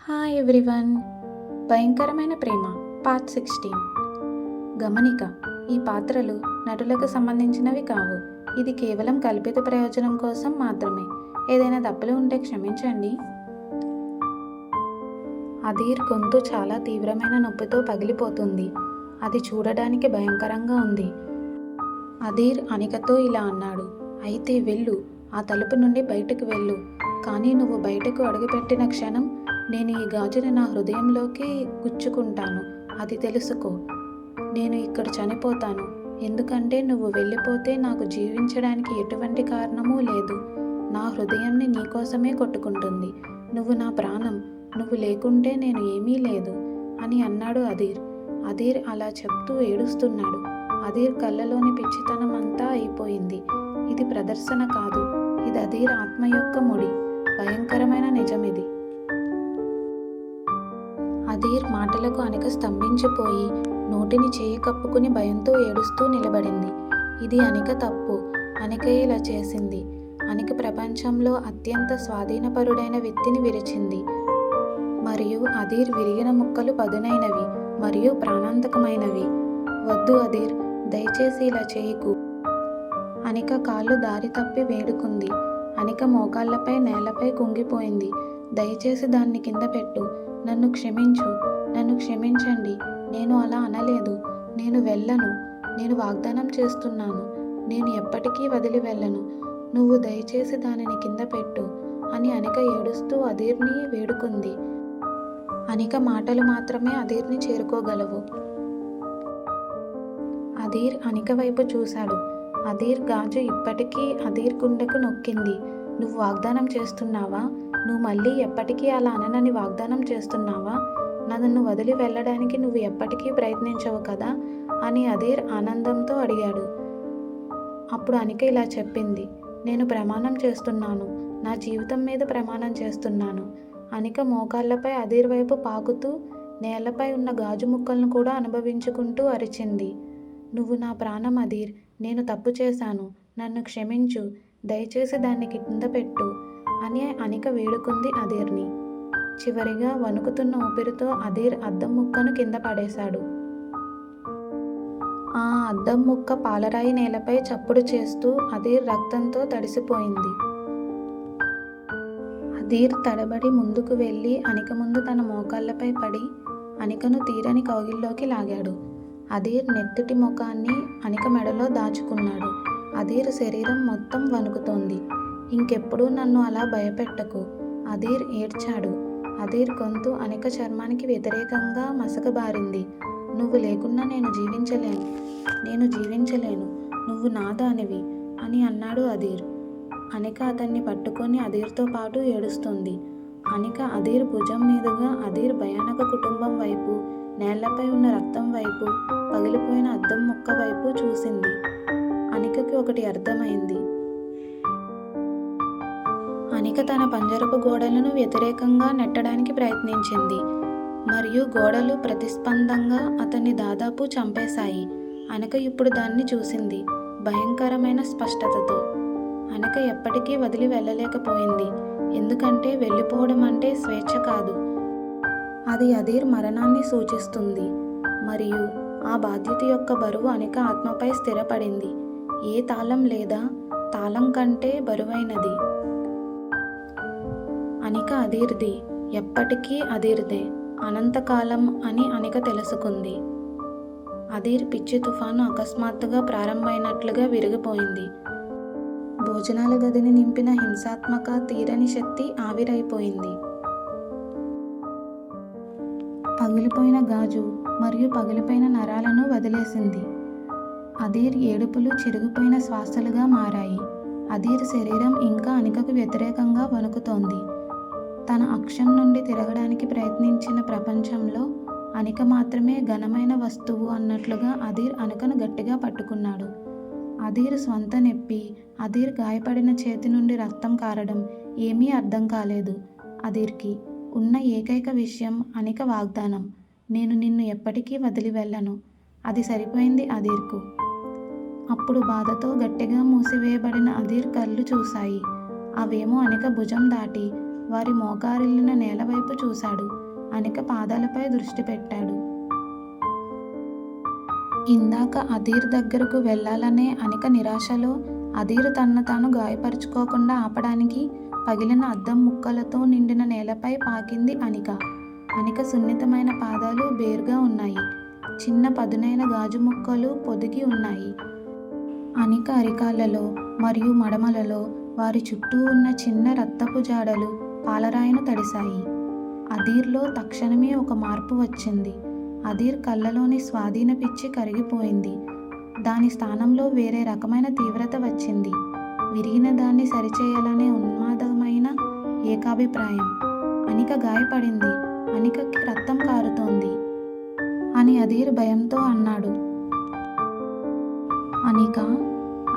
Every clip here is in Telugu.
Hi everyone. భయంకరమైన ప్రేమ పార్ట్ 16. గమనిక: ఈ పాత్రలు నటులకు సంబంధించినవి కావు. ఇది కేవలం కల్పిత ప్రయోజనం కోసం మాత్రమే. ఏదైనా తప్పులు ఉంటే క్షమించండి. అధీర్ గొంతు చాలా తీవ్రమైన నొప్పితో పగిలిపోతుంది. అది చూడడానికి భయంకరంగా ఉంది. అధీర్ అనికతో ఇలా అన్నాడు, అయితే వెళ్ళు, ఆ తలుపు నుండి బయటకు వెళ్ళు. కానీ నువ్వు బయటకు అడుగుపెట్టిన క్షణం నేను ఈ గాజుని నా హృదయంలోకి గుచ్చుకుంటాను. అది తెలుసుకో. నేను ఇక్కడ చనిపోతాను. ఎందుకంటే నువ్వు వెళ్ళిపోతే నాకు జీవించడానికి ఎటువంటి కారణమూ లేదు. నా హృదయంని నీకోసమే కొట్టుకుంటుంది. నువ్వు నా ప్రాణం. నువ్వు లేకుంటే నేను ఏమీ లేదు అని అన్నాడు అధీర్. అధీర్ అలా చెప్తూ ఏడుస్తున్నాడు. అధీర్ కళ్ళలోని పిచ్చితనం అంతా అయిపోయింది. ఇది ప్రదర్శన కాదు. ఇది అధీర్ ఆత్మ యొక్క ముడి. భయంకరమైన నిజమిది. అధీర్ మాటలకు అనిక స్తంభించిపోయి నోటిని చేయి కప్పుకుని భయంతో ఏడుస్తూ నిలబడింది. ఇది అనిక తప్పు. అనికే ఇలా చేసింది. అనిక ప్రపంచంలో అత్యంత స్వాధీనపరుడైన వ్యక్తిని విరిచింది. మరియు అధీర్ విరిగిన ముక్కలు పదునైనవి మరియు ప్రాణాంతకమైనవి. వద్దు అధీర్, దయచేసి ఇలా చేయకు. అనిక కాళ్ళు దారి తప్పి వేడుకుంది. అనిక మోకాళ్లపై నేలపై కుంగిపోయింది. దయచేసి దాన్ని కింద పెట్టు. నన్ను క్షమించు. నన్ను క్షమించండి. నేను అలా అనలేదు. నేను వెళ్ళను. నేను వాగ్దానం చేస్తున్నాను. నేను ఎప్పటికీ వదిలి వెళ్ళను. నువ్వు దయచేసి దానిని కింద పెట్టు అని అనిక ఏడుస్తూ అధీర్ని వేడుకుంది. అనిక మాటలు మాత్రమే అధీర్ని చేరుకోగలవు. అధీర్ అనిక వైపు చూశాడు. అధీర్ గాజు ఇప్పటికీ అధీర్ గుండెకు నొక్కింది. నువ్వు వాగ్దానం చేస్తున్నావా? నువ్వు మళ్ళీ ఎప్పటికీ అలా అననని వాగ్దానం చేస్తున్నావా? నన్ను వదిలి వెళ్ళడానికి నువ్వు ఎప్పటికీ ప్రయత్నించవు కదా అని అధీర్ ఆనందంతో అడిగాడు. అప్పుడు అనిక ఇలా చెప్పింది, నేను ప్రమాణం చేస్తున్నాను. నా జీవితం మీద ప్రమాణం చేస్తున్నాను. అనిక మోకాళ్లపై అధీర్ వైపు పాకుతూ నేలపై ఉన్న గాజు ముక్కలను కూడా అనుభవించుకుంటూ అరిచింది. నువ్వు నా ప్రాణం అధీర్. నేను తప్పు చేశాను. నన్ను క్షమించు. దయచేసి దాన్ని కింద పెట్టు అని అనిక వేడుకుంది అధీర్ని. చివరిగా వణుకుతున్న ఊపిరితో అధీర్ అద్దం ముక్కను కింద పడేశాడు. ఆ అద్దం ముక్క పాలరాయి నేలపై చప్పుడు చేస్తూ అధీర్ రక్తంతో తడిసిపోయింది. అధీర్ తడబడి ముందుకు వెళ్ళి అనిక ముందు తన మోకాళ్లపై పడి అనికను తీరని కౌగిల్లోకి లాగాడు. అధీర్ నెత్తుటి ముఖాన్ని అనిక మెడలో దాచుకున్నాడు. అధీర్ శరీరం మొత్తం వణుకుతోంది. ఇంకెప్పుడూ నన్ను అలా భయపెట్టకు. అధీర్ ఏడ్చాడు. అధీర్ గొంతు అనిక చర్మానికి వ్యతిరేకంగా మసకబారింది. నువ్వు లేకున్నా నేను జీవించలేను. నేను జీవించలేను. నువ్వు నాదానివి అని అన్నాడు అధీర్. అనిక అతన్ని పట్టుకొని అధీర్తో పాటు ఏడుస్తుంది. అనిక అధీర్ భుజం మీదుగా అధీర్ భయానక కుటుంబం వైపు, నేలపై ఉన్న రక్తం వైపు, పగిలిపోయిన అద్దం ముక్క వైపు చూసింది. అనికకి ఒకటి అర్థమైంది. అనిక తన పంజరపు గోడలను వ్యతిరేకంగా నెట్టడానికి ప్రయత్నించింది మరియు గోడలు ప్రతిస్పందంగా అతన్ని దాదాపు చంపేశాయి. అనిక ఇప్పుడు దాన్ని చూసింది, భయంకరమైన స్పష్టతతో. అనిక ఎప్పటికీ వదిలి వెళ్ళలేకపోయింది. ఎందుకంటే వెళ్ళిపోవడం అంటే స్వేచ్ఛ కాదు. అది అధీర్ మరణాన్ని సూచిస్తుంది. మరియు ఆ బాధ్యత యొక్క బరువు అనిక ఆత్మపై స్థిరపడింది. ఏ తాళం లేదా తాళం కంటే బరువైనది. అనిక అధీర్ది. ఎప్పటికీ అధీర్దే. అనంతకాలం అని అనిక తెలుసుకుంది. అధీర్ పిచ్చి తుఫాను అకస్మాత్తుగా ప్రారంభమైనట్లుగా విరిగిపోయింది. భోజనాల గదిని నింపిన హింసాత్మక తీరని శక్తి ఆవిరైపోయింది. పగిలిపోయిన గాజు మరియు పగిలిపోయిన నరాలను వదిలేసింది. అధీర్ ఏడుపులు చిరిగిపోయిన శ్వాసలుగా మారాయి. అధీర్ శరీరం ఇంకా అనికకు వ్యతిరేకంగా వణుకుతోంది. తన అక్షం నుండి తిరగడానికి ప్రయత్నించిన ప్రపంచంలో అనిక మాత్రమే ఘనమైన వస్తువు అన్నట్లుగా అధీర్ అనికను గట్టిగా పట్టుకున్నాడు. అధీర్ స్వంత నొప్పి, అధీర్ గాయపడిన చేతి నుండి రక్తం కారడం ఏమీ అర్థం కాలేదు. అధీర్కి ఉన్న ఏకైక విషయం అనిక వాగ్దానం, నేను నిన్ను ఎప్పటికీ వదిలి వెళ్ళను. అది సరిపోయింది అధీర్కు. అప్పుడు బాధతో గట్టిగా మూసివేయబడిన అధీర్ కళ్ళు చూశాయి. అవేమో అనిక భుజం దాటి వారి మోకారిల్లిన నేల వైపు చూశాడు. అనిక పాదాలపై దృష్టి పెట్టాడు. ఇందాక అధీర్ దగ్గరకు వెళ్ళాలనే అనిక నిరాశలో అధీర్ తనను తాను గాయపరుచుకోకుండా ఆపడానికి పగిలిన అద్దం ముక్కలతో నిండిన నేలపై పాకింది అనిక. అనిక సున్నితమైన పాదాలు బేరుగా ఉన్నాయి. చిన్న పదునైన గాజు ముక్కలు పొదిగి ఉన్నాయి. అనిక అరికాళ్లలో మరియు మడమలలో వారి చుట్టూ ఉన్న చిన్న రక్తపు జాడలు పాలరాయిను తడిశాయి. అధీర్లో తక్షణమే ఒక మార్పు వచ్చింది. అధీర్ కళ్ళలోని స్వాధీన పిచ్చి కరిగిపోయింది. దాని స్థానంలో వేరే రకమైన తీవ్రత వచ్చింది. విరిగిన దాన్ని సరిచేయాలనే ఉన్మాదమైన ఏకాభిప్రాయం. అనిక గాయపడింది, అనికకి రక్తం కారుతోంది అని అధీర్ భయంతో అన్నాడు. అనిక.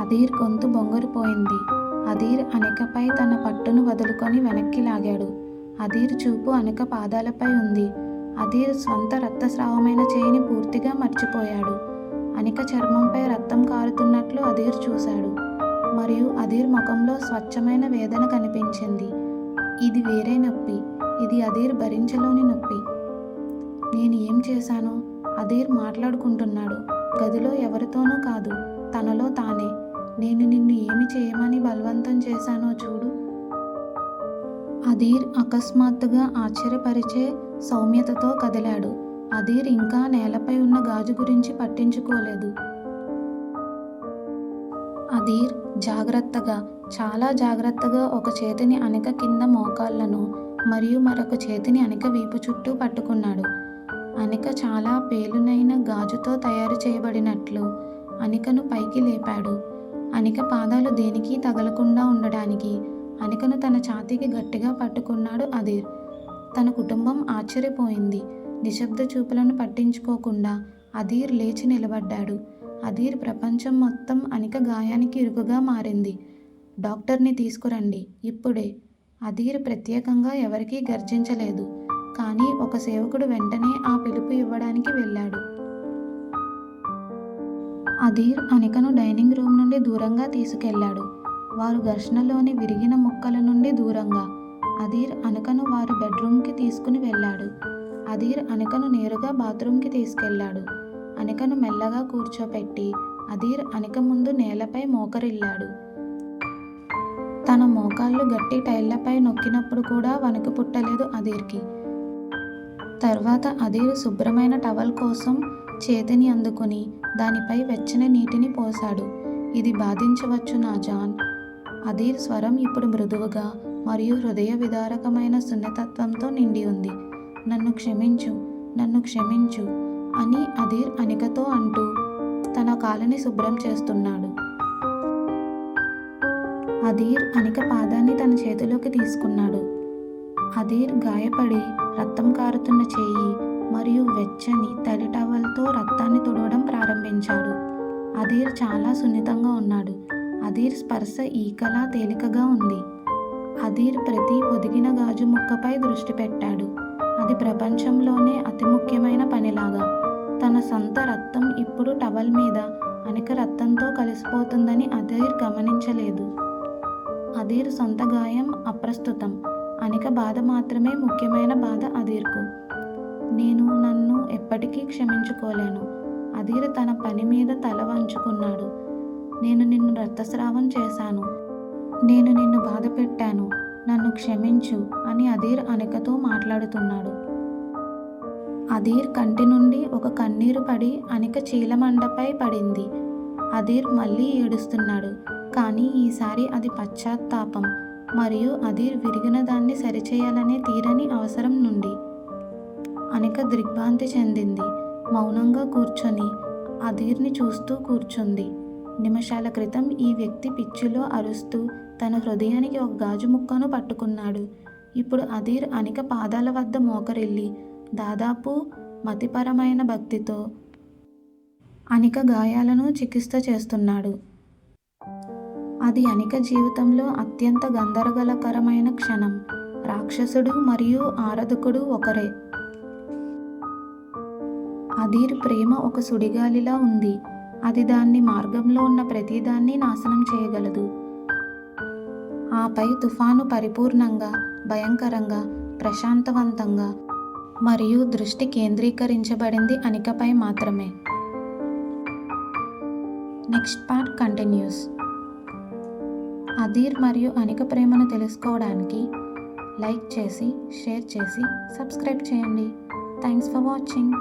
అధీర్ గొంతు బొంగురుపోయింది. అధీర్ అనికపై తన పట్టును వదులుకొని వెనక్కి లాగాడు. అధీర్ చూపు అనిక పాదాలపై ఉంది. అధీర్ స్వంత రక్తస్రావమైన చేయిని పూర్తిగా మర్చిపోయాడు. అనిక చర్మంపై రక్తం కారుతున్నట్లు అధీర్ చూశాడు. మరియు అధీర్ ముఖంలో స్వచ్ఛమైన వేదన కనిపించింది. ఇది వేరే నొప్పి. ఇది అధీర్ భరించలోని నొప్పి. నేను ఏం చేశాను? అధీర్ మాట్లాడుకుంటున్నాడు. గదిలో ఎవరితోనూ కాదు, తనలో తానే. నేను నిన్ను ఏమి చేయమని బలవంతం చేశానో చూడు. అధీర్ అకస్మాత్తుగా ఆశ్చర్యపరిచే సౌమ్యతతో కదిలాడు. అధీర్ ఇంకా నేలపై ఉన్న గాజు గురించి పట్టించుకోలేదు. అధీర్ జాగ్రత్తగా, చాలా జాగ్రత్తగా ఒక చేతిని అనిక కింద మోకాళ్లను మరియు మరొక చేతిని అనిక వీపు చుట్టూ పట్టుకున్నాడు. అనిక చాలా పేలునైన గాజుతో తయారు చేయబడినట్లు అనికను పైకి లేపాడు. అనిక పాదాలు దేనికి తగలకుండా ఉండడానికి అనికను తన ఛాతీకి గట్టిగా పట్టుకున్నాడు అధీర్. తన కుటుంబం ఆశ్చర్యపోయింది. నిశ్శబ్ద చూపులను పట్టించుకోకుండా అధీర్ లేచి నిలబడ్డాడు. అధీర్ ప్రపంచం మొత్తం అనిక గాయానికి ఇరుకుగా మారింది. డాక్టర్ని తీసుకురండి ఇప్పుడే. అధీర్ ప్రత్యేకంగా ఎవరికీ గర్జించలేదు. కానీ ఒక సేవకుడు వెంటనే ఆ పిలుపు ఇవ్వడానికి వెళ్ళాడు. అధీర్ అనికను డైనింగ్ రూమ్ నుండి దూరంగా తీసుకెళ్లాడు. వారు ఘర్షణలోని విరిగిన ముక్కల నుండి దూరంగా. అధీర్ అనికను వారి బెడ్రూమ్కి తీసుకుని వెళ్ళాడు. అధీర్ అనికను నేరుగా బాత్రూంకి తీసుకెళ్లాడు. అనికను మెల్లగా కూర్చోపెట్టి అధీర్ అనిక ముందు నేలపై మోకరిల్లాడు. తన మోకాళ్ళు గట్టి టైళ్లపై నొక్కినప్పుడు కూడా వణుకు పుట్టలేదు అధీర్కి. తర్వాత అధీర్ శుభ్రమైన టవల్ కోసం చేతిని అందుకుని దానిపై వెచ్చని నీటిని పోశాడు. ఇది బాధించవచ్చు నా జాన్. అధీర్ స్వరం ఇప్పుడు మృదువుగా మరియు హృదయ విదారకమైన సున్నితత్వంతో నిండి ఉంది. నన్ను క్షమించు, నన్ను క్షమించు అని అధీర్ అనికతో అంటూ తన కాలుని శుభ్రం చేస్తున్నాడు. అధీర్ అనిక పాదాన్ని తన చేతిలోకి తీసుకున్నాడు. అధీర్ గాయపడి రక్తం కారుతున్న చేయి మరియు వెచ్చని తడి టవల్తో రక్తాన్ని తుడవడం ప్రారంభించాడు. అధీర్ చాలా సున్నితంగా ఉన్నాడు. అధీర్ స్పర్శ ఈకలా తేలికగా ఉంది. అధీర్ ప్రతి పొదిగిన గాజు ముక్కపై దృష్టి పెట్టాడు. అది ప్రపంచంలోనే అతి ముఖ్యమైన పనిలాగా. తన సొంత రక్తం ఇప్పుడు టవల్ మీద అనిక రక్తంతో కలిసిపోతుందని అధీర్ గమనించలేదు. అధీర్ సొంత గాయం అప్రస్తుతం. అనిక బాధ మాత్రమే ముఖ్యమైన బాధ అధీర్కు. నేను నన్ను ఎప్పటికీ క్షమించుకోలేను. అధీర్ తన పని మీద తల వంచుకున్నాడు. నేను నిన్ను రక్తస్రావం చేశాను. నేను నిన్ను బాధ పెట్టాను. నన్ను క్షమించు అని అధీర్ అనికతో మాట్లాడుతున్నాడు. అధీర్ కంటి నుండి ఒక కన్నీరు పడి అనిక చీలమండపై పడింది. అధీర్ మళ్ళీ ఏడుస్తున్నాడు. కానీ ఈసారి అది పశ్చాత్తాపం మరియు అధీర్ విరిగిన దాన్ని సరిచేయాలనే తీరని అవసరం నుండి. అనిక దిగ్భ్రాంతి చెందింది. మౌనంగా కూర్చొని అధీర్ని చూస్తూ కూర్చుంది. నిమిషాల క్రితం ఈ వ్యక్తి పిచ్చిలో అరుస్తూ తన హృదయానికి ఒక గాజు ముక్కను పట్టుకున్నాడు. ఇప్పుడు అధీర్ అనిక పాదాల వద్ద మోకరిల్లి దాదాపు మతిపరమైన భక్తితో అనిక గాయాలను చికిత్స చేస్తున్నాడు. అది అనిక జీవితంలో అత్యంత గందరగోళకరమైన క్షణం. రాక్షసుడు మరియు ఆరాధకుడు ఒకరే. అధీర్ ప్రేమ ఒక సుడిగాలిలా ఉంది. అది దాన్ని మార్గంలో ఉన్న ప్రతిదాన్ని నాశనం చేయగలదు. ఆపై తుఫాను పరిపూర్ణంగా భయంకరంగా, ప్రశాంతవంతంగా మరియు దృష్టి కేంద్రీకరించబడింది అనికపై మాత్రమే. Next part continuous. అధీర్ మరియు అనిక ప్రేమను తెలుసుకోవడానికి లైక్ చేసి, షేర్ చేసి, సబ్స్క్రైబ్ చేయండి. Thanks for watching.